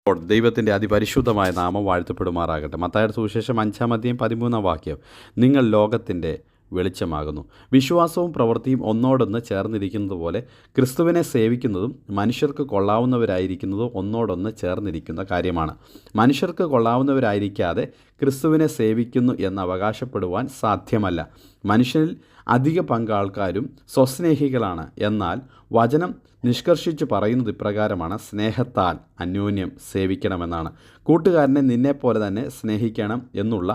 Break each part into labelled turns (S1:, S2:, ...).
S1: ദൈവത്തിൻ്റെ അതിപരിശുദ്ധമായ നാമം വാഴ്ത്തപ്പെടുമാറാകട്ടെ. മത്തായിയുടെ സുവിശേഷം 5:13 നിങ്ങൾ ലോകത്തിൻ്റെ വെളിച്ചമാകുന്നു. വിശ്വാസവും പ്രവൃത്തിയും ഒന്നോടൊന്ന് ചേർന്നിരിക്കുന്നത് പോലെ ക്രിസ്തുവിനെ സേവിക്കുന്നതും മനുഷ്യർക്ക് കൊള്ളാവുന്നവരായിരിക്കുന്നതും ഒന്നോടൊന്ന് ചേർന്നിരിക്കുന്ന കാര്യമാണ്. മനുഷ്യർക്ക് കൊള്ളാവുന്നവരായിരിക്കാതെ ക്രിസ്തുവിനെ സേവിക്കുന്നു എന്ന് അവകാശപ്പെടുവാൻ സാധ്യമല്ല. മനുഷ്യരിൽ അധിക പങ്കാൾക്കാരും സ്വസ്നേഹികളാണ്. എന്നാൽ വചനം നിഷ്കർഷിച്ച് പറയുന്നത് ഇപ്രകാരമാണ്: സ്നേഹത്താൽ അന്യോന്യം സേവിക്കണമെന്നാണ്. കൂട്ടുകാരനെ നിന്നെപ്പോലെ തന്നെ സ്നേഹിക്കണം എന്നുള്ള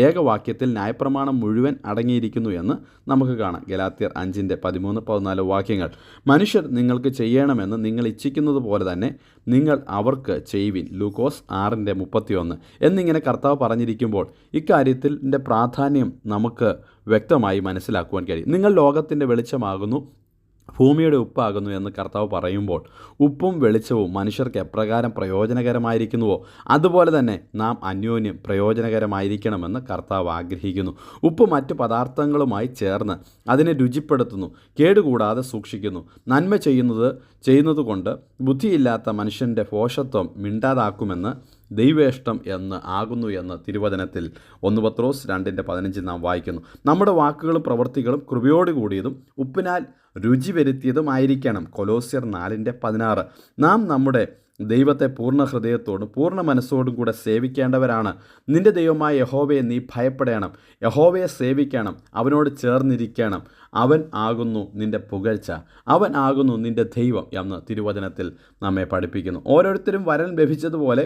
S1: ഏകവാക്യത്തിൽ ന്യായപ്രമാണം മുഴുവൻ അടങ്ങിയിരിക്കുന്നു എന്ന് നമുക്ക് കാണാം. ഗലാത്യർ 5:13-14 മനുഷ്യർ നിങ്ങൾക്ക് ചെയ്യണമെന്ന് നിങ്ങൾ ഇച്ഛിക്കുന്നത് പോലെ തന്നെ നിങ്ങൾ അവർക്ക് ചെയ്യുവിൻ. ലൂക്കോസ് 6:31 എന്നിങ്ങനെ കർത്താവ് പറഞ്ഞിരിക്കുമ്പോൾ ഇക്കാര്യത്തിൻ്റെ പ്രാധാന്യം നമുക്ക് വ്യക്തമായി മനസ്സിലാക്കുവാൻ കഴിയും. നിങ്ങൾ ലോകത്തിൻ്റെ വെളിച്ചമാകുന്നു, ഭൂമിയുടെ ഉപ്പാകുന്നു എന്ന് കർത്താവ് പറയുമ്പോൾ ഉപ്പും വെളിച്ചവും മനുഷ്യർക്ക് എപ്രകാരം പ്രയോജനകരമായിരിക്കുന്നുവോ അതുപോലെ തന്നെ നാം അന്യോന്യം പ്രയോജനകരമായിരിക്കണമെന്ന് കർത്താവ് ആഗ്രഹിക്കുന്നു. ഉപ്പ് മറ്റ് പദാർത്ഥങ്ങളുമായി ചേർന്ന് അതിനെ രുചിപ്പെടുത്തുന്നു, കേടുകൂടാതെ സൂക്ഷിക്കുന്നു. നന്മ ചെയ്യുന്നത് കൊണ്ട് ബുദ്ധിയില്ലാത്ത മനുഷ്യൻ്റെ ഭോഷത്വം മിണ്ടാതാക്കുമെന്ന് ദൈവേഷ്ടം ആകുന്നു എന്ന് തിരുവചനത്തിൽ 1 പത്രോസ് 2:15 നാം വായിക്കുന്നു. നമ്മുടെ വാക്കുകളും പ്രവൃത്തികളും കൃപയോടുകൂടിയതും ഉപ്പിനാൽ രുചി വരുത്തിയതുമായിരിക്കണം. കൊലോസ്യർ 4:16 നാം നമ്മുടെ ദൈവത്തെ പൂർണ്ണ ഹൃദയത്തോടും പൂർണ്ണ മനസ്സോടും കൂടെ സേവിക്കേണ്ടവരാണ്. നിൻ്റെ ദൈവമായ യഹോവയെ നീ ഭയപ്പെടണം, യഹോവയെ സേവിക്കണം, അവനോട് ചേർന്നിരിക്കണം. അവൻ ആകുന്നു നിൻ്റെ പുകഴ്ച, അവൻ ആകുന്നു നിൻ്റെ ദൈവം എന്ന് തിരുവചനത്തിൽ നമ്മെ പഠിപ്പിക്കുന്നു. ഓരോരുത്തരും വരൻ ലഭിച്ചതുപോലെ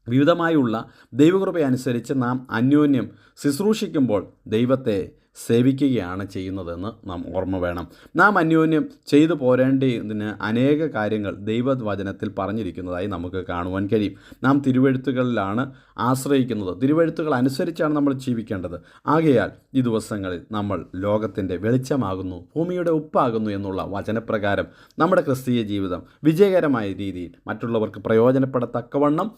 S1: വിവിധമായുള്ള ദൈവകൃപയനുസരിച്ച് നാം അന്യോന്യം ശുശ്രൂഷിക്കുമ്പോൾ ദൈവത്തെ സേവിക്കുകയാണ് ചെയ്യുന്നതെന്ന് നാം ഓർമ്മ വേണം. നാം അന്യോന്യം ചെയ്തു പോരേണ്ടതിന് അനേക കാര്യങ്ങൾ ദൈവവചനത്തിൽ പറഞ്ഞിരിക്കുന്നതായി നമുക്ക് കാണുവാൻ കഴിയും. നാം തിരുവെഴുത്തുകളിലാണ് ആശ്രയിക്കുന്നത്. തിരുവെഴുത്തുകൾ അനുസരിച്ചാണ് നമ്മൾ ജീവിക്കേണ്ടത്. ആകയാൽ ഈ ദിവസങ്ങളിൽ നമ്മൾ ലോകത്തിൻ്റെ വെളിച്ചമാകുന്നു, ഭൂമിയുടെ ഉപ്പാകുന്നു എന്നുള്ള വചനപ്രകാരം നമ്മുടെ ക്രിസ്തീയ ജീവിതം വിജയകരമായ രീതിയിൽ മറ്റുള്ളവർക്ക് പ്രയോജനപ്പെടത്തക്കവണ്ണം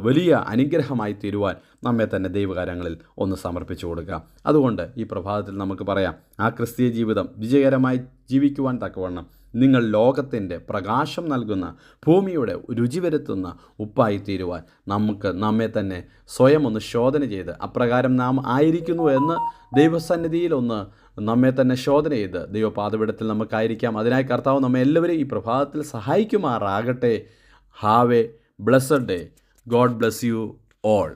S1: വലിയ അനുഗ്രഹമായി തീരുവാൻ നമ്മെ തന്നെ ദൈവകാര്യങ്ങളിൽ ഒന്ന് സമർപ്പിച്ചു കൊടുക്കുക. അതുകൊണ്ട് ഈ പ്രഭാതത്തിൽ നമുക്ക് പറയാം, ആ ക്രിസ്തീയ ജീവിതം വിജയകരമായി ജീവിക്കുവാൻ തക്കവണ്ണം നിങ്ങൾ ലോകത്തിൻ്റെ പ്രകാശം നൽകുന്ന, ഭൂമിയുടെ രുചി വരുത്തുന്ന ഉപ്പായി തീരുവാൻ നമുക്ക് നമ്മെ തന്നെ സ്വയം ഒന്ന് ശോധന ചെയ്ത് അപ്രകാരം നാം ആയിരിക്കുന്നു എന്ന് ദൈവസന്നിധിയിൽ ഒന്ന് നമ്മെ തന്നെ ശോധന ചെയ്ത് ദൈവപാദപീഠത്തിൽ നമുക്കായിരിക്കാം. അതിനായി കർത്താവ് നമ്മെ എല്ലാവരെയും ഈ പ്രഭാതത്തിൽ സഹായിക്കുമാറാകട്ടെ. Have a blessed day. God bless you all.